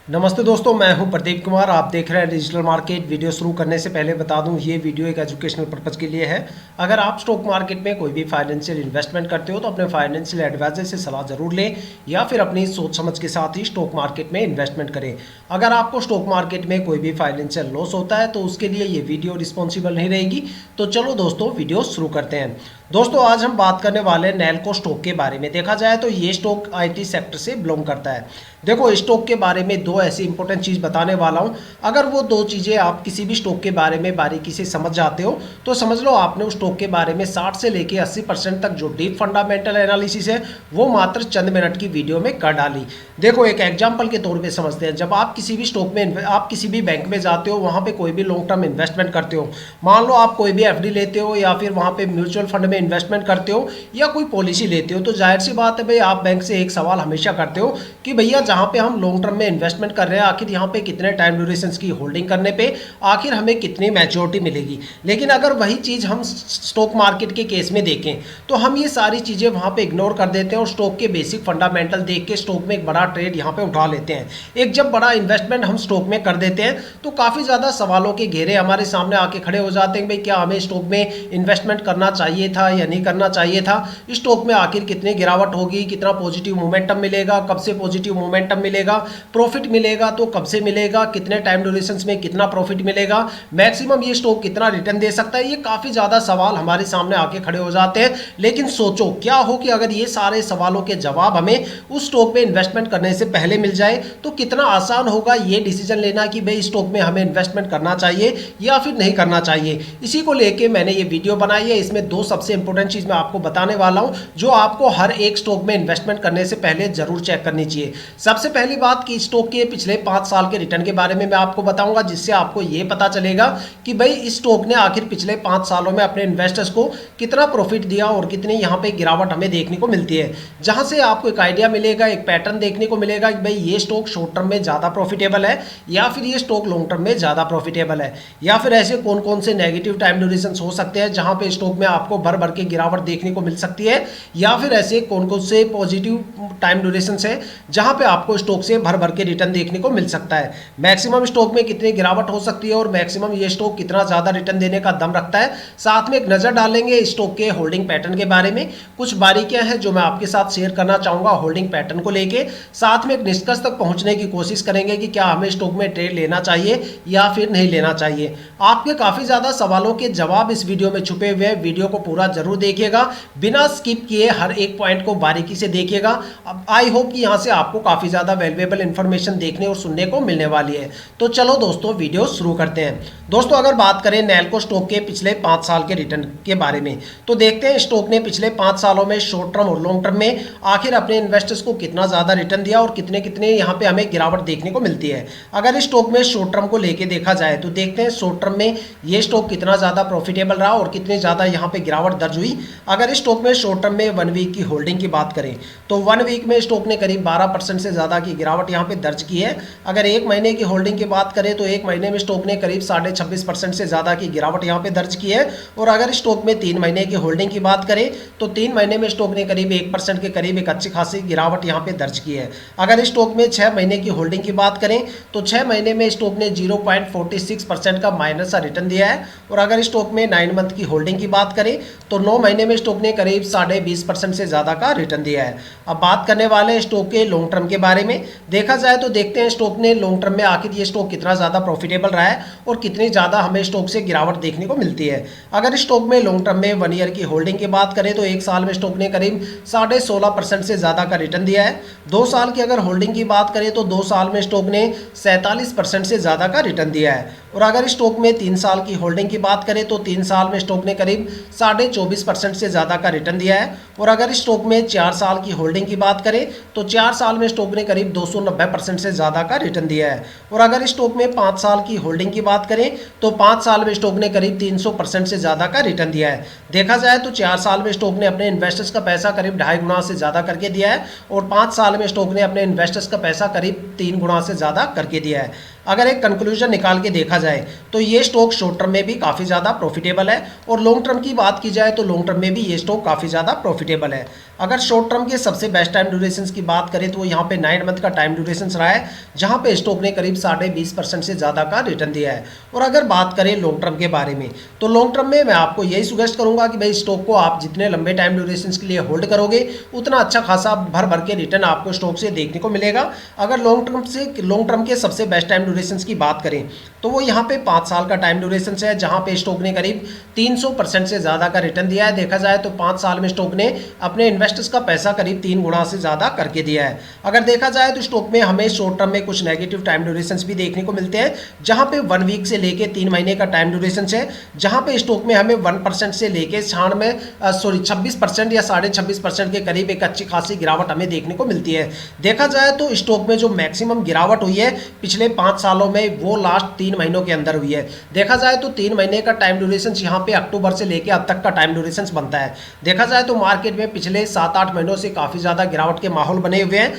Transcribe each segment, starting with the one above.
नमस्ते दोस्तों, मैं हूं प्रदीप कुमार। आप देख रहे हैं डिजिटल मार्केट। वीडियो शुरू करने से पहले बता दूं, ये वीडियो एक एजुकेशनल पर्पज़ के लिए है। अगर आप स्टॉक मार्केट में कोई भी फाइनेंशियल इन्वेस्टमेंट करते हो तो अपने फाइनेंशियल एडवाइजर से सलाह जरूर लें या फिर अपनी सोच समझ के साथ ही स्टॉक मार्केट में इन्वेस्टमेंट करें। अगर आपको स्टॉक मार्केट में कोई भी फाइनेंशियल लॉस होता है तो उसके लिए ये वीडियो रिस्पॉन्सिबल नहीं रहेगी। तो चलो दोस्तों, वीडियो शुरू करते हैं। दोस्तों, आज हम बात करने वाले हैं नैलको स्टॉक के बारे में। देखा जाए तो ये स्टॉक आईटी सेक्टर से बिलोंग करता है। देखो, स्टॉक के बारे में दो ऐसी इंपॉर्टेंट चीज़ बताने वाला हूं। अगर वो दो चीज़ें आप किसी भी स्टॉक के बारे में बारीकी से समझ जाते हो तो समझ लो आपने उस स्टॉक के बारे में 60 से लेकर 80% तक जो डीप फंडामेंटल एनालिसिस है वो मात्र चंद मिनट की वीडियो में कर डाली। देखो, एक एग्जाम्पल के तौर पे समझते हैं। जब आप किसी भी स्टॉक में आप किसी भी बैंक में जाते हो, वहाँ पे कोई भी लॉन्ग टर्म इन्वेस्टमेंट करते हो, मान लो आप कोई भी एफडी लेते हो या फिर वहाँ पे म्यूचुअल फंड में इन्वेस्टमेंट करते हो या कोई पॉलिसी लेते हो, तो जाहिर सी बात है भाई, आप बैंक से एक सवाल हमेशा करते हो कि भैया जहाँ पे हम लॉन्ग टर्म में इन्वेस्टमेंट कर रहे हैं, आखिर यहाँ पे कितने टाइम ड्यूरेशन की होल्डिंग करने पे आखिर हमें कितनी मैच्योरिटी मिलेगी। लेकिन अगर वही चीज़ हम स्टॉक मार्केट के केस में देखें तो हम ये सारी चीज़ें वहाँ पे इग्नोर कर देते हैं और स्टॉक के बेसिक फंडामेंटल देख के स्टॉक में एक बड़ा ट्रेड यहाँ पे उठा लेते हैं। एक जब बड़ा इन्वेस्टमेंट हम स्टॉक में कर देते हैं तो काफ़ी ज़्यादा सवालों के घेरे हमारे सामने आके खड़े हो जाते हैं। भाई, क्या हमें स्टॉक में इन्वेस्टमेंट करना चाहिए था या नहीं करना चाहिए था? स्टॉक में आखिर कितनी गिरावट होगी, कितना पॉजिटिव मोमेंटम मिलेगा, कब से पॉजिटिव मोमेंटम मिलेगा, प्रॉफिट मिलेगा तो कब से मिलेगा, कितने टाइम ड्यूरेशन में कितना प्रॉफिट मिलेगा, मैक्सिमम ये स्टॉक कितना रिटर्न दे सकता है। ये काफ़ी ज़्यादा सवाल हमारे सामने आके खड़े हो जाते हैं। लेकिन सोचो, क्या हो कि अगर ये सारे सवालों के जवाब हमें उस स्टॉक में इन्वेस्टमेंट करने से पहले मिल जाए तो कितना आसान होगा ये डिसीजन लेना कि भाई स्टॉक में हमें इन्वेस्टमेंट करना चाहिए या फिर नहीं करना चाहिए। इसी को लेके मैंने ये वीडियो बनाई है। इसमें दो सबसे इंपॉर्टेंट चीज़ मैं आपको बताने वाला हूँ जो आपको हर एक स्टॉक में इन्वेस्टमेंट करने से पहले जरूर चेक करनी चाहिए। सबसे पहली बात कि स्टॉक के पिछले 5 साल के रिटर्न के बारे में मैं आपको बताऊंगा, जिससे आपको ये पता चलेगा कि भाई इस स्टॉक ने आखिर पिछले 5 सालों में अपने इन्वेस्टर्स को कितना प्रॉफिट दिया और कितनी यहाँ पे गिरावट हमें देखने को मिलती है। जहां से आपको एक आइडिया मिलेगा, एक पैटर्न देखने को मिलेगा कि भाई ये स्टॉक शॉर्ट टर्म में ज़्यादा प्रॉफिटेबल है या फिर ये स्टॉक लॉन्ग टर्म में ज़्यादा प्रॉफिटेबल है, या फिर ऐसे कौन कौन से नेगेटिव टाइम ड्यूरेशन हो सकते हैं जहां पे स्टॉक में आपको भर भर के गिरावट देखने को मिल सकती है, या फिर ऐसे कौन कौन से पॉजिटिव टाइम ड्यूरेशन है जहां पे आपको स्टॉक से भर भर के रिटर्न देखने को मिल सकता है। मैक्सिमम स्टॉक में कितनी गिरावट हो सकती है और मैक्सिमम ये स्टॉक कितना ज़्यादा रिटर्न देने का दम रखता है। साथ में एक नज़र डालेंगे स्टॉक के होल्डिंग पैटर्न के बारे में। कुछ बारीकियां हैं जो मैं आपके साथ शेयर करना चाहूँगा होल्डिंग पैटर्न को लेके। साथ में एक निष्कर्ष तक पहुँचने की कोशिश करेंगे कि क्या हमें स्टॉक में ट्रेड लेना चाहिए या फिर नहीं लेना चाहिए। आपके काफ़ी ज़्यादा सवालों के जवाब इस वीडियो में छुपे हुए हैं। वीडियो को पूरा जरूर देखिएगा, बिना स्किप किए हर एक पॉइंट को बारीकी से देखिएगा। अब आई होप कि यहाँ से आपको काफ़ी ज़्यादा वैल्यूएबल इंफॉर्मेशन देखने और सुनने को मिलने वाली है। तो चलो दोस्तों, वीडियो शुरू करते हैं। दोस्तों, अगर बात करें नैलको स्टॉक के पिछले 5 साल के रिटर्न के बारे में तो देखते हैं स्टॉक ने पिछले 5 सालों में शॉर्ट टर्म और लॉन्ग टर्म में आखिर अपने इन्वेस्टर्स को कितना ज़्यादा रिटर्न दिया और कितने कितने यहाँ पे हमें गिरावट देखने को मिलती है। अगर स्टॉक में शॉर्ट टर्म को लेके देखा जाए तो देखते हैं शॉर्ट टर्म में ये स्टॉक कितना ज़्यादा प्रॉफिटेबल रहा और कितनी ज़्यादा यहाँ पे गिरावट दर्ज हुई। अगर स्टॉक में शॉर्ट टर्म में 1 वीक की होल्डिंग की बात करें तो 1 वीक में स्टॉक ने करीब 12% से ज़्यादा की गिरावट यहाँ पे दर्ज की है। अगर 1 महीने की होल्डिंग की बात करें तो 1 महीने में स्टॉक ने करीब 26.5% से ज़्यादा की गिरावट यहाँ पे दर्ज की है। और अगर स्टॉक में 3 महीने की होल्डिंग की बात करें तो 3 महीने में स्टॉक ने करीब 1% के करीब एक अच्छी खासी गिरावट यहाँ पे दर्ज की है। अगर स्टॉक में 6 महीने की होल्डिंग की बात करें तो 6 महीने में स्टॉक ने 0.46% का माइनस सा रिटर्न दिया है। और अगर स्टॉक में 9 मंथ की होल्डिंग की बात करें तो 9 महीने में स्टॉक ने करीब 20.5% से ज़्यादा का रिटर्न दिया है। अब बात करने वाले हैं स्टॉक के लॉन्ग टर्म के बारे में। देखा जाए तो देखते हैं स्टॉक ने लॉन्ग टर्म में आखिर ये स्टॉक कितना ज़्यादा प्रॉफिटेबल रहा है और कितनी ज़्यादा हमें स्टॉक से गिरावट देखने को मिलती है। अगर स्टॉक में लॉन्ग टर्म में 1 ईयर की होल्डिंग की बात करें तो 1 साल में स्टॉक ने करीब 16.5% से ज़्यादा का रिटर्न दिया है। 2 साल की अगर होल्डिंग की बात करें तो 2 साल में स्टॉक ने 47% से ज़्यादा का रिटर्न दिया है। और अगर स्टॉक में 3 साल की होल्डिंग की बात करें तो 3 साल में स्टॉक ने करीब 24.5% से ज़्यादा का रिटर्न दिया है। और अगर स्टॉक में 4 साल की होल्डिंग की बात करें तो 4 साल में स्टॉक ने करीब 290% से ज़्यादा का रिटर्न दिया है। और अगर स्टॉक में 5 साल की होल्डिंग की बात करें तो 5 साल में स्टॉक ने करीब 300% से ज़्यादा का रिटर्न दिया है। देखा जाए तो 4 साल में स्टॉक ने अपने इन्वेस्टर्स का पैसा करीब 2.5 गुना से ज़्यादा करके दिया है और 5 साल में स्टॉक ने अपने इन्वेस्टर्स का पैसा करीब 3 गुना से ज़्यादा करके दिया है। अगर एक कंक्लूजन निकाल के देखा जाए तो ये स्टॉक शॉर्ट टर्म में भी काफ़ी ज़्यादा प्रॉफिटेबल है और लॉन्ग टर्म की बात की जाए तो लॉन्ग टर्म में भी ये स्टॉक काफ़ी ज़्यादा प्रॉफिटेबल है। अगर शॉर्ट टर्म के सबसे बेस्ट टाइम ड्यूरेशन की बात करें तो वो यहाँ पे 9 मंथ का टाइम ड्यूरेशन रहा है, जहाँ पे स्टॉक ने करीब 20.5% से ज़्यादा का रिटर्न दिया है। और अगर बात करें लॉन्ग टर्म के बारे में, तो लॉन्ग टर्म में मैं आपको यही सजेस्ट करूंगा कि भाई स्टॉक को आप जितने लंबे टाइम ड्यूरेशन के लिए होल्ड करोगे उतना अच्छा खासा भर भर के रिटर्न आपको स्टॉक से देखने को मिलेगा। अगर लॉन्ग टर्म के सबसे बेस्ट टाइम ड्यूरेशन की बात करें तो वो यहाँ पे 5 साल का टाइम ड्यूरेशन है, जहाँ पे स्टॉक ने करीब 300% से ज़्यादा का रिटर्न दिया है। देखा जाए तो 5 साल में स्टॉक ने अपने इन्वेस्टर्स का पैसा करीब 3 गुना से ज़्यादा करके दिया है। अगर देखा जाए तो स्टॉक में हमें शॉर्ट टर्म में कुछ नेगेटिव टाइम ड्यूरेशन भी देखने को मिलते हैं, जहाँ पे 1 वीक से लेके 3 महीने का टाइम ड्यूरेशन है, जहाँ पे स्टॉक में हमें 1% से लेके 26% या 26.5% के करीब एक अच्छी खासी गिरावट हमें देखने को मिलती है। देखा जाए तो स्टॉक में जो मैक्सिमम गिरावट हुई है पिछले 5 सालों में वो लास्ट 3 महीनों के अंदर हुई है। देखा जाए तो 3 महीने का टाइम ड्यूरेशन यहाँ पे अक्टूबर से लेके अब तक का टाइम ड्यूरेशन बनता है। देखा जाए तो मार्केट में पिछले 7-8 महीनों से काफ़ी ज़्यादा गिरावट के माहौल बने हुए हैं।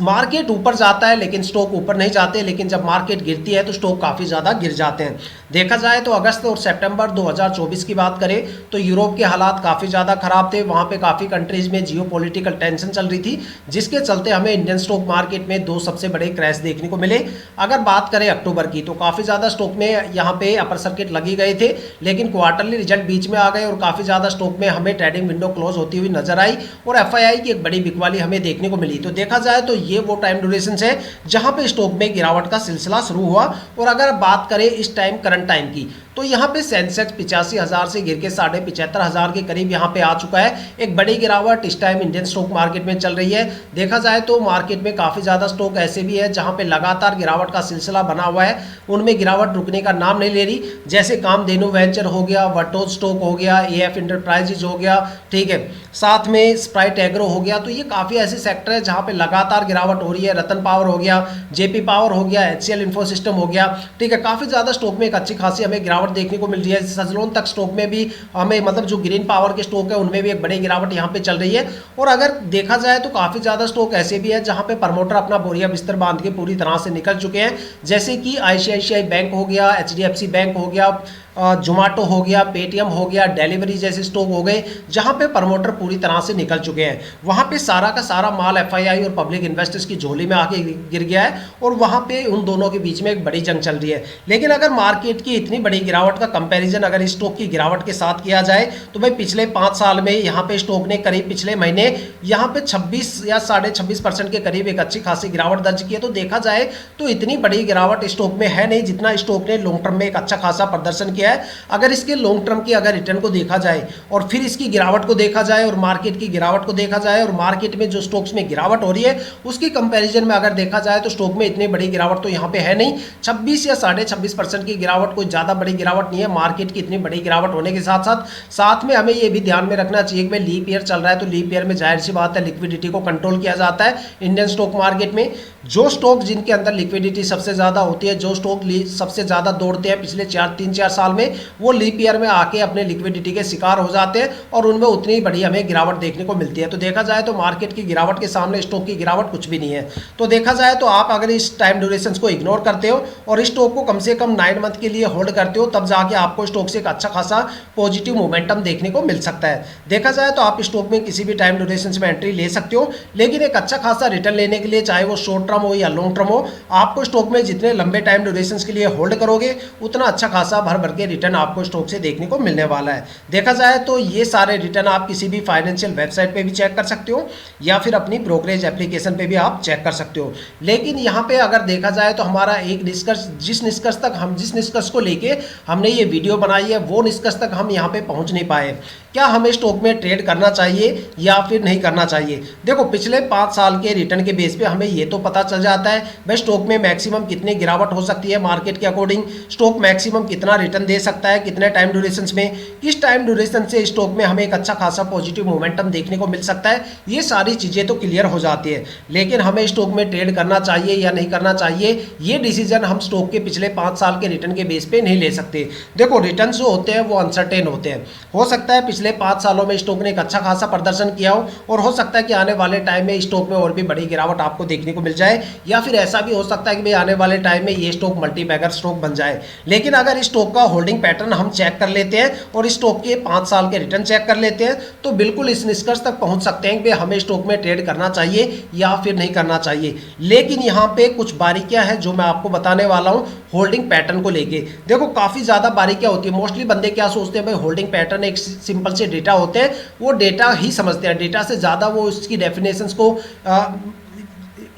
मार्केट ऊपर जाता है लेकिन स्टॉक ऊपर नहीं जाते, लेकिन जब मार्केट गिरती है तो स्टॉक काफ़ी ज़्यादा गिर जाते हैं। देखा जाए तो अगस्त और सितंबर 2024 की बात करें तो यूरोप के हालात काफ़ी ज़्यादा खराब थे। वहाँ पे काफ़ी कंट्रीज़ में जियोपॉलिटिकल टेंशन चल रही थी, जिसके चलते हमें इंडियन स्टॉक मार्केट में 2 सबसे बड़े क्रैश देखने को मिले। अगर बात करें अक्टूबर की तो काफ़ी ज़्यादा स्टॉक में यहाँ पे अपर सर्किट लगी गए थे, लेकिन क्वार्टरली रिजल्ट बीच में आ गए और काफ़ी ज़्यादा स्टॉक में हमें ट्रेडिंग विंडो क्लोज होती हुई नजर आई और FII की एक बड़ी बिकवाली हमें देखने को मिली। तो देखा जाए तो ये वो टाइम ड्यूरेशन है जहाँ पे स्टॉक में गिरावट का सिलसिला शुरू हुआ। और अगर बात करें इस टाइम करंट टाइम की तो यहाँ पे सेंसेक्स 85,000 से गिर के 75,500 के करीब यहाँ पे आ चुका है। एक बड़ी गिरावट इस टाइम इंडियन स्टॉक मार्केट में चल रही है। देखा जाए तो मार्केट में काफ़ी ज़्यादा स्टॉक ऐसे भी है जहाँ पे लगातार गिरावट का सिलसिला बना हुआ है, उनमें गिरावट रुकने का नाम नहीं ले रही। जैसे कामधेनु वेंचर हो गया, वर्टोज स्टॉक हो गया, AF इंटरप्राइजेज हो गया, ठीक है, साथ में स्प्राइट एग्रो हो गया। तो ये काफ़ी ऐसे सेक्टर है जहाँ पे लगातार गिरावट हो रही है। रतन पावर हो गया, JP पावर हो गया, HCL इन्फोसिस्टम हो गया, ठीक है, काफ़ी ज़्यादा स्टॉक में एक अच्छी खासी हमें गिरावट देखने को मिल रही है। सजलोन तक स्टॉक में भी हमें मतलब जो ग्रीन पावर के स्टॉक है उनमें भी एक बड़ी गिरावट यहाँ पे चल रही है। और अगर देखा जाए तो काफ़ी ज़्यादा स्टॉक ऐसे भी है जहाँ पे प्रमोटर अपना बोरिया बिस्तर बांध के पूरी तरह से निकल चुके हैं, जैसे कि ICICI बैंक हो गया, HDFC बैंक हो गया, जोमेटो हो गया, पेटीएम हो गया, डिलीवरी जैसे स्टॉक हो गए जहां पे प्रमोटर पूरी तरह से निकल चुके हैं। वहां पे सारा का सारा माल FII और पब्लिक इन्वेस्टर्स की झोली में आके गिर गया है और वहां पे उन दोनों के बीच में एक बड़ी जंग चल रही है। लेकिन अगर मार्केट की इतनी बड़ी गिरावट का कंपैरिजन अगर स्टॉक की गिरावट के साथ किया जाए तो भाई पिछले 5 साल में यहाँ पे स्टॉक ने करीब पिछले महीने यहाँ पे 26 या 26.5% के करीब एक अच्छी खासी गिरावट दर्ज की है। तो देखा जाए तो इतनी बड़ी गिरावट स्टॉक में है नहीं जितना स्टॉक ने लॉन्ग टर्म में एक अच्छा खासा प्रदर्शन किया है। अगर इसके लॉन्ग टर्म की अगर रिटर्न को देखा जाए और फिर इसकी गिरावट को देखा जाए और मार्केट की गिरावट को देखा जाए और मार्केट में जो स्टॉक्स में गिरावट हो रही है उसकी कंपैरिजन में अगर देखा जाए तो स्टॉक में इतनी बड़ी गिरावट तो यहाँ पे है नहीं। 26 या 26.5% की गिरावट कोई ज़्यादा बड़ी गिरावट नहीं है। मार्केट की इतनी बड़ी गिरावट होने के साथ में हमें ये भी ध्यान में रखना चाहिए कि भाई लीप ईयर चल रहा है, तो लीप ईयर में जाहिर सी बात है लिक्विडिटी को कंट्रोल किया जाता है इंडियन स्टॉक मार्केट में। जो स्टॉक जिनके अंदर लिक्विडिटी सबसे ज़्यादा होती है, जो स्टॉक सबसे ज़्यादा दौड़ते हैं पिछले 3-4 साल में, वो लीप ईयर में आके अपने लिक्विडिटी के शिकार हो जाते हैं और उनमें उतनी बड़ी हमें गिरावट देखने को मिलती है। तो देखा जाए तो मार्केट की गिरावट के सामने स्टॉक की गिरावट कुछ भी नहीं है। तो देखा जाए तो आप अगर इस टाइम ड्यूरेशन को इग्नोर करते हो और इस स्टॉक को कम से कम 9 मंथ के लिए होल्ड करते हो, तब जाके आपको स्टॉक से एक अच्छा खासा पॉजिटिव मोमेंटम देखने को मिल सकता है। देखा जाए तो आप स्टॉक में किसी भी टाइम ड्यूरेशन में एंट्री ले सकते हो, लेकिन एक अच्छा खासा रिटर्न लेने के लिए चाहे वो शॉर्ट टर्म हो या लॉन्ग टर्म हो, आपको स्टॉक में जितने लंबे टाइम ड्यूरेशन के लिए होल्ड करोगे उतना अच्छा खासा भर भर के रिटर्न आपको स्टॉक से देखने को मिलने वाला है। देखा जाए तो ये सारे रिटर्न आप किसी भी फाइनेंशियल वेबसाइट पे भी चेक कर सकते हो या फिर अपनी ब्रोकरेज एप्लीकेशन पे भी आप चेक कर सकते हो। लेकिन यहाँ पे अगर देखा जाए तो हमारा एक निष्कर्ष जिस निष्कर्ष को लेके हमने ये वीडियो बनाई है वो निष्कर्ष तक हम यहाँ पे पहुँच नहीं पाए। क्या हमें स्टॉक में ट्रेड करना चाहिए या फिर नहीं करना चाहिए? देखो पिछले 5 साल के रिटर्न के बेस पे हमें ये तो पता चल जाता है भाई स्टॉक में मैक्सिमम कितनी गिरावट हो सकती है मार्केट के अकॉर्डिंग, स्टॉक मैक्सिमम कितना रिटर्न दे सकता है, कितने टाइम ड्यूरेशन में, किस टाइम ड्यूरेशन से स्टॉक में हमें एक अच्छा खासा पॉजिटिव मोमेंटम देखने को मिल सकता है। ये सारी चीज़ें तो क्लियर हो जाती है, लेकिन हमें स्टॉक में ट्रेड करना चाहिए या नहीं करना चाहिए ये डिसीजन हम स्टॉक के पिछले 5 साल के रिटर्न के बेस पे नहीं ले सकते। देखो रिटर्न जो होते हैं वो अनसर्टेन होते हैं। हो सकता है पिछले 5 सालों में स्टॉक ने एक अच्छा खासा प्रदर्शन किया हो, और हो सकता है कि आने वाले टाइम में स्टॉक में और भी बड़ी गिरावट आपको देखने को मिल जाए, या फिर ऐसा भी हो सकता है कि भाई आने वाले टाइम में ये स्टॉक मल्टीबैगर स्टॉक बन जाए। लेकिन अगर स्टॉक का होल्डिंग पैटर्न हम चेक कर लेते हैं और स्टॉक के 5 साल के रिटर्न चेक कर लेते हैं, तो बिल्कुल इस निष्कर्ष तक पहुंच सकते हैं कि हमें स्टॉक में ट्रेड करना चाहिए या फिर नहीं करना चाहिए। लेकिन यहाँ पे कुछ बारीकियां हैं जो मैं आपको बताने वाला हूँ होल्डिंग पैटर्न को लेके। देखो काफ़ी ज़्यादा बारीकियां होती है। मोस्टली बंदे क्या सोचते हैं, भाई होल्डिंग पैटर्न एक सिंपल से डेटा होते हैं, वो डेटा ही समझते हैं, डेटा से ज़्यादा वो उसकी डेफिनेशंस को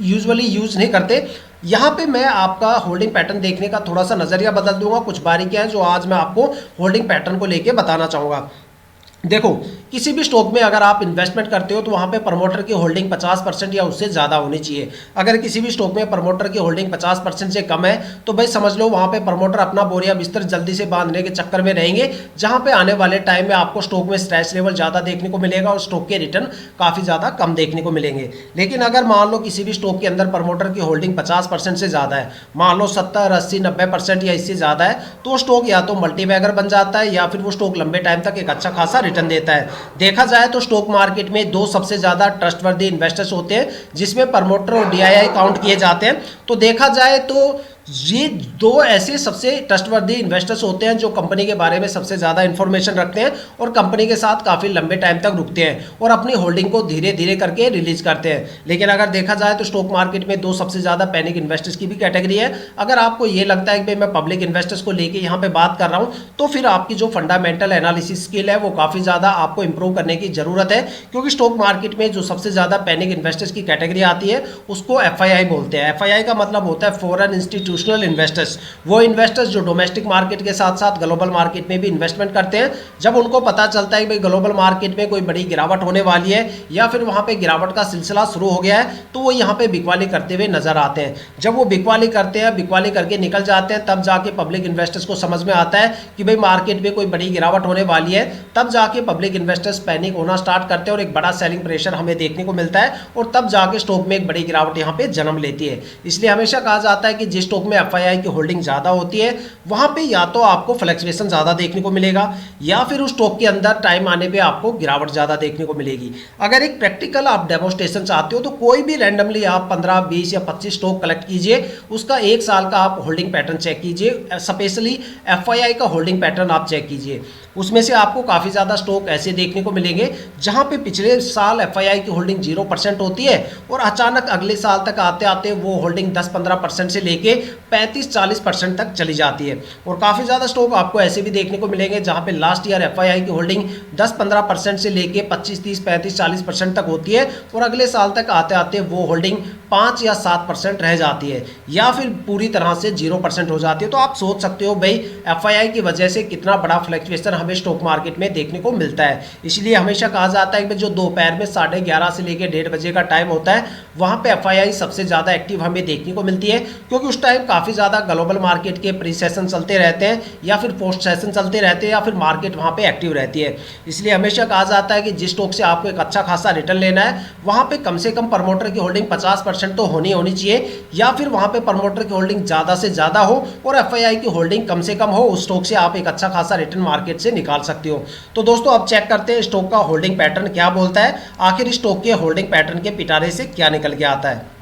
यूजुअली यूज़ नहीं करते। यहाँ पे मैं आपका होल्डिंग पैटर्न देखने का थोड़ा सा नज़रिया बदल दूंगा। कुछ बारीकियां हैं जो आज मैं आपको होल्डिंग पैटर्न को लेके बताना चाहूँगा। देखो किसी भी स्टॉक में अगर आप इन्वेस्टमेंट करते हो तो वहाँ पे प्रमोटर की होल्डिंग 50% या उससे ज़्यादा होनी चाहिए। अगर किसी भी स्टॉक में प्रमोटर की होल्डिंग 50% से कम है तो भाई समझ लो वहाँ पे प्रमोटर अपना बोरिया बिस्तर जल्दी से बांधने के चक्कर में रहेंगे, जहाँ पे आने वाले टाइम में आपको स्टॉक में स्ट्रेस लेवल ज़्यादा देखने को मिलेगा और स्टॉक के रिटर्न काफ़ी ज़्यादा कम देखने को मिलेंगे। लेकिन अगर मान लो किसी भी स्टॉक के अंदर प्रमोटर की होल्डिंग 50% से ज़्यादा है, मान लो 70, 80, 90% या इससे ज़्यादा है, तो स्टॉक या तो मल्टीबैगर बन जाता है या फिर वो स्टॉक लंबे टाइम तक एक अच्छा खासा रिटर्न देता है। देखा जाए तो स्टॉक मार्केट में दो सबसे ज्यादा ट्रस्टवर्दी इन्वेस्टर्स होते हैं, जिसमें प्रमोटर और डीआईआई काउंट किए जाते हैं। तो देखा जाए तो ये दो ऐसे सबसे ट्रस्टवर्दी इन्वेस्टर्स होते हैं जो कंपनी के बारे में सबसे ज़्यादा इन्फॉर्मेशन रखते हैं और कंपनी के साथ काफ़ी लंबे टाइम तक रुकते हैं और अपनी होल्डिंग को धीरे धीरे करके रिलीज करते हैं। लेकिन अगर देखा जाए तो स्टॉक मार्केट में दो सबसे ज़्यादा पैनिक इन्वेस्टर्स की भी कैटेगरी है। अगर आपको ये लगता है कि मैं पब्लिक इन्वेस्टर्स को लेकर यहाँ पे बात कर रहा हूँ, तो फिर आपकी जो फंडामेंटल एनालिसिस स्किल है वो काफ़ी ज़्यादा आपको इंप्रूव करने की ज़रूरत है, क्योंकि स्टॉक मार्केट में जो सबसे ज़्यादा पैनिक इन्वेस्टर्स की कैटेगरी आती है उसको FII बोलते हैं। FII का मतलब होता है फॉरेन इंस्टीट्यूशनल इन्वेस्टर्स। वो इन्वेस्टर्स जो डोमेस्टिक मार्केट के साथ साथ ग्लोबल मार्केट में भी इन्वेस्टमेंट करते हैं। जब उनको पता चलता है कि भाई ग्लोबल मार्केट में कोई बड़ी गिरावट होने वाली है या फिर वहां पे गिरावट का सिलसिला शुरू हो गया है, तो वो यहाँ पे बिकवाली करते हुए नजर आते हैं। जब वो बिकवाली करते हैं, बिकवाली करके निकल जाते हैं, तब जाके पब्लिक इन्वेस्टर्स को समझ में आता है कि भाई मार्केट में कोई बड़ी गिरावट होने वाली है। तब जाके पब्लिक इन्वेस्टर्स पैनिक होना स्टार्ट करते हैं और एक बड़ा सेलिंग प्रेशर हमें देखने को मिलता है और तब जाके स्टॉक में एक बड़ी गिरावट यहाँ पे जन्म लेती है। इसलिए हमेशा कहा जाता है कि जिस स्टॉक में FII की होल्डिंग ज़्यादा होती है वहां पे या तो आपको फ्लक्चुएशन ज़्यादा देखने को मिलेगा या फिर उस स्टॉक के अंदर टाइम आने पे आपको गिरावट ज़्यादा देखने को मिलेगी। अगर एक प्रैक्टिकल आप डेमोस्ट्रेशन चाहते हो तो कोई भी रैंडमली आप 15, 20 या 25 स्टॉक कलेक्ट कीजिए, उसका एक साल का आप होल्डिंग पैटर्न चेक कीजिए, स्पेशली FII का होल्डिंग पैटर्न आप चेक कीजिए। उसमें से आपको काफ़ी ज़्यादा स्टॉक ऐसे देखने को मिलेंगे जहां पे पिछले साल FII की होल्डिंग 0% होती है और अचानक अगले साल तक आते आते वो होल्डिंग 10-15% से लेके 35-40% तक चली जाती है। और काफ़ी ज़्यादा स्टॉक आपको ऐसे भी देखने को मिलेंगे जहां पे लास्ट ईयर FII की होल्डिंग 10-15% से लेके 25-30-35-40% तक होती है और अगले साल तक आते आते वो होल्डिंग 5 या 7% रह जाती है या फिर पूरी तरह से 0% हो जाती है। तो आप सोच सकते हो भाई FII की वजह से कितना बड़ा फ्लक्चुएशन हमें स्टॉक मार्केट में देखने को मिलता है। इसलिए हमेशा कहा जाता है कि जो दोपहर में 11:30 से लेकर 1:30 बजे का टाइम होता है वहां पे FII सबसे ज़्यादा एक्टिव हमें देखने को मिलती है, क्योंकि उस टाइम काफ़ी ज़्यादा ग्लोबल मार्केट के प्री सेशन चलते रहते हैं या फिर पोस्ट सेशन चलते रहते हैं या फिर मार्केट वहाँ पे एक्टिव रहती है। इसलिए हमेशा कहा जाता है कि जिस स्टॉक से आपको एक अच्छा खासा रिटर्न लेना है वहाँ पे कम से कम प्रमोटर की होल्डिंग 50% तो होनी चाहिए या फिर वहाँ पे प्रमोटर की होल्डिंग ज़्यादा से ज़्यादा हो और FII की होल्डिंग कम से कम हो। उस स्टॉक से आप एक अच्छा खासा रिटर्न मार्केट से निकाल सकते हो। तो दोस्तों अब चेक करते हैं स्टॉक का होल्डिंग पैटर्न क्या बोलता है, आखिर स्टॉक के होल्डिंग पैटर्न के पिटारे से क्या निकल के आता है।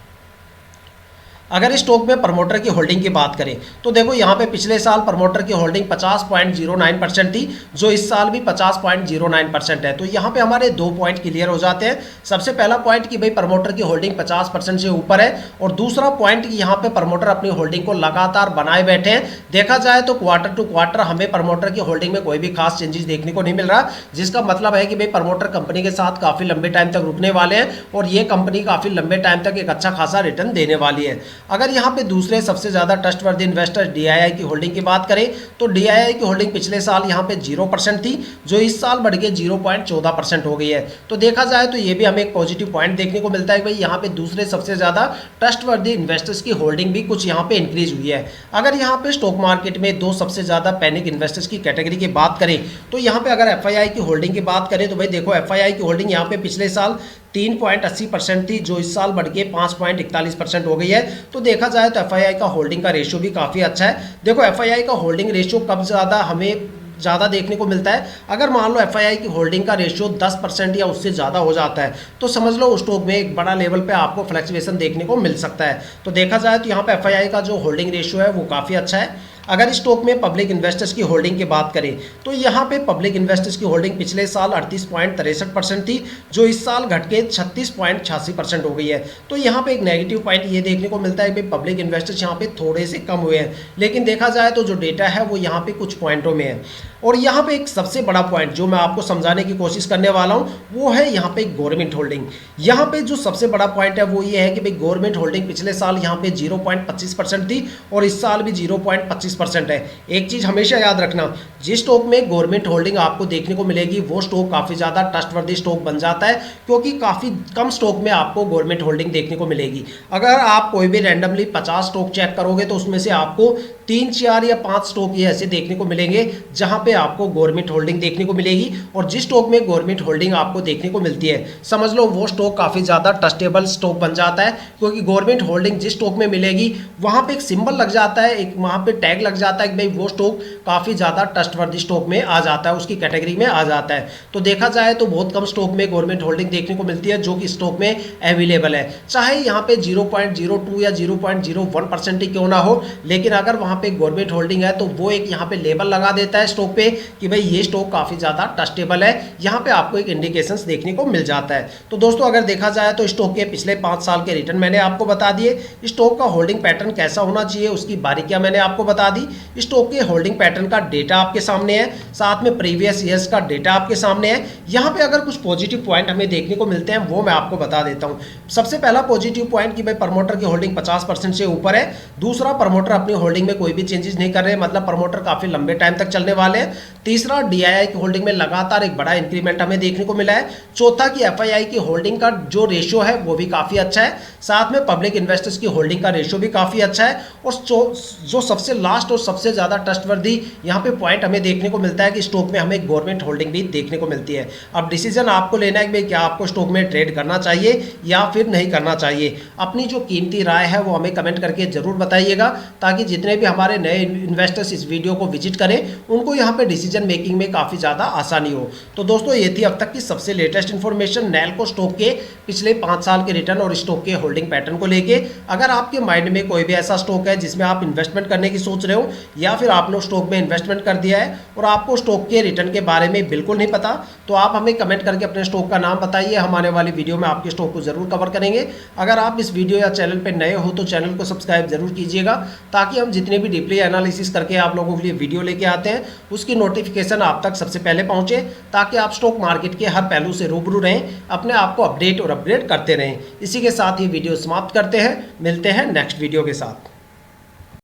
अगर इस स्टॉक में प्रमोटर की होल्डिंग की बात करें तो देखो यहाँ पे पिछले साल प्रमोटर की होल्डिंग 50.09% थी, जो इस साल भी 50.09% है। तो यहाँ पे हमारे 2 पॉइंट क्लियर हो जाते हैं। सबसे पहला पॉइंट कि भाई प्रमोटर की होल्डिंग 50% से ऊपर है और दूसरा पॉइंट कि यहाँ पे प्रमोटर अपनी होल्डिंग को लगातार बनाए बैठे हैं। देखा जाए तो क्वार्टर टू क्वार्टर हमें प्रमोटर की होल्डिंग में कोई भी खास चेंजेस देखने को नहीं मिल रहा, जिसका मतलब है कि भाई प्रमोटर कंपनी के साथ काफ़ी लंबे टाइम तक रुकने वाले हैं और ये कंपनी काफ़ी लंबे टाइम तक एक अच्छा खासा रिटर्न देने वाली है। अगर यहाँ पे दूसरे सबसे ज़्यादा ट्रस्टवर्दी इन्वेस्टर DII की होल्डिंग की बात करें तो DII की होल्डिंग पिछले साल यहाँ पे 0% थी, जो इस साल बढ़ के 0.14% हो गई है। तो देखा जाए तो ये भी हमें एक पॉजिटिव पॉइंट देखने को मिलता है कि भाई यहाँ पे दूसरे सबसे ज़्यादा ट्रस्टवर्दी इन्वेस्टर्स की होल्डिंग भी कुछ यहाँ पे इंक्रीज हुई है। अगर यहाँ पे स्टॉक मार्केट में दो सबसे ज़्यादा पैनिक इन्वेस्टर्स की कैटेगरी की बात करें तो यहाँ पे अगर FII की होल्डिंग की बात करें तो भाई देखो FII की होल्डिंग यहाँ पे पिछले साल 3.80% थी, जो इस साल बढ़ के 5.41% हो गई है। तो देखा जाए तो FII का होल्डिंग का रेशियो भी काफ़ी अच्छा है। देखो FII का होल्डिंग रेशियो कब ज़्यादा हमें ज़्यादा देखने को मिलता है। अगर मान लो एफआईआई की होल्डिंग का रेशियो 10% या उससे ज़्यादा हो जाता है तो समझ लो उस स्टॉक में एक बड़ा लेवल पे आपको फ्लक्चुएशन देखने को मिल सकता है। तो देखा जाए तो यहाँ पे एफआईआई का जो होल्डिंग रेशियो है वो काफ़ी अच्छा है। अगर स्टॉक में पब्लिक इन्वेस्टर्स की होल्डिंग की बात करें तो यहाँ पे पब्लिक इन्वेस्टर्स की होल्डिंग पिछले साल 38.63% थी, जो इस साल घट के 36.86% हो गई है। तो यहाँ पे एक नेगेटिव पॉइंट ये देखने को मिलता है कि पब्लिक इन्वेस्टर्स यहाँ पे थोड़े से कम हुए हैं, लेकिन देखा जाए तो जो डेटा है वो यहाँ पे कुछ पॉइंटों में है। और यहाँ पे एक सबसे बड़ा पॉइंट जो मैं आपको समझाने की कोशिश करने वाला हूँ वो है यहाँ पे गवर्नमेंट होल्डिंग। यहाँ पे जो सबसे बड़ा पॉइंट है वो ये है कि भाई गवर्नमेंट होल्डिंग पिछले साल यहाँ पे 0.25% थी और इस साल भी 0.25% है। एक चीज़ हमेशा याद रखना, जिस स्टॉक में गवर्नमेंट होल्डिंग आपको देखने को मिलेगी वो स्टॉक काफ़ी ज़्यादा ट्रस्टवर्दी स्टॉक बन जाता है, क्योंकि काफ़ी कम स्टॉक में आपको गवर्नमेंट होल्डिंग देखने को मिलेगी। अगर आप कोई भी रैंडमली 50 स्टॉक चेक करोगे तो उसमें से आपको 3, 4 या 5 स्टॉक ये ऐसे देखने को मिलेंगे जहां पे आपको गवर्नमेंट होल्डिंग देखने को मिलेगी। और जिस स्टॉक में गवर्नमेंट होल्डिंग आपको देखने को मिलती है समझ लो वो स्टॉक काफ़ी ज़्यादा ट्रस्टेबल स्टॉक बन जाता है, क्योंकि गवर्नमेंट होल्डिंग जिस स्टॉक में मिलेगी वहां पे एक सिंबल लग जाता है, एक वहां पे टैग लग जाता है कि भाई वो स्टॉक काफ़ी ज़्यादा ट्रस्टवर्दी स्टॉक में आ जाता है, उसकी कैटेगरी में आ जाता है। तो देखा जाए तो बहुत कम स्टॉक में गवर्नमेंट होल्डिंग देखने को मिलती है जो कि स्टॉक में अवेलेबल है, चाहे यहाँ पे 0.02 या 0.01% ही क्यों ना हो, लेकिन अगर वहाँ पे गवर्नमेंट होल्डिंग है तो वो एक यहाँ पे लेबल लगा देता है स्टॉक पे कि भाई ये स्टॉक काफ़ी ज़्यादा ट्रस्टेबल है, यहाँ पे आपको एक इंडिकेशंस देखने को मिल जाता है। तो दोस्तों अगर देखा जाए तो स्टॉक के पिछले 5 साल के रिटर्न मैंने आपको बता दिए, स्टॉक का होल्डिंग पैटर्न कैसा होना चाहिए उसकी बारीकियां मैंने आपको बता दी, स्टॉक के होल्डिंग पैटर्न का डेटा आपके सामने है, साथ में प्रीवियस ईयर्स का डेटा आपके सामने है। यहाँ पे अगर कुछ पॉजिटिव पॉइंट हमें देखने को मिलते हैं वो मैं आपको बता देता हूँ। सबसे पहला पॉजिटिव पॉइंट कि भाई प्रमोटर की होल्डिंग 50% से ऊपर है। दूसरा, प्रमोटर अपनी होल्डिंग में कोई भी चेंजेस नहीं कर रहे, मतलब प्रमोटर काफी लंबे टाइम तक चलने वाले हैं। तीसरा, डीआईआई की होल्डिंग में लगातार एक बड़ा इंक्रीमेंट हमें देखने को मिला है। चौथा, कि एफआईआई की होल्डिंग का जो रेशियो है वो भी काफी अच्छा है, साथ में पब्लिक इन्वेस्टर्स की होल्डिंग का रेशियो भी काफी अच्छा है। और जो सबसे लास्ट और सबसे ज्यादा ट्रस्टवर्दी यहाँ पे पॉइंट हमें देखने को मिलता है कि स्टॉक में हमें गवर्नमेंट होल्डिंग भी देखने को मिलती है। अब डिसीजन आपको लेना है कि भाई क्या आपको स्टॉक में ट्रेड करना चाहिए या फिर नहीं करना चाहिए। अपनी जो कीमती राय है वो हमें कमेंट करके जरूर बताइएगा, ताकि जितने भी हमारे नए इन्वेस्टर्स इस वीडियो को विजिट करें उनको यहाँ पे डिसीजन मेकिंग में काफ़ी ज़्यादा आसानी हो। तो दोस्तों ये थी अब तक की सबसे लेटेस्ट इन्फॉर्मेशन नैलको स्टॉक के पिछले 5 साल के रिटर्न और स्टॉक के होल्डिंग पैटर्न को लेके। अगर आपके माइंड में कोई भी ऐसा स्टॉक है जिसमें आप इन्वेस्टमेंट करने की सोच रहे हो, या फिर आपने स्टॉक में इन्वेस्टमेंट कर दिया है और आपको स्टॉक के रिटर्न के बारे में बिल्कुल नहीं पता, तो आप हमें कमेंट करके अपने स्टॉक का नाम बताइए। हम आने वाली वीडियो में आपके स्टॉक को जरूर कवर करेंगे। अगर आप इस वीडियो या चैनल पर नए हो तो चैनल को सब्सक्राइब जरूर कीजिएगा, ताकि हम जितने भी डीपली एनालिसिस करके आप लोगों के लिए वीडियो लेके आते हैं उसकी नोटिफिकेशन आप तक सबसे पहले पहुंचे, ताकि आप स्टॉक मार्केट के हर पहलू से रूबरू रहें, अपने आप को अपडेट और अपग्रेड करते रहें। इसी के साथ ये वीडियो समाप्त करते हैं, मिलते हैं नेक्स्ट वीडियो के साथ।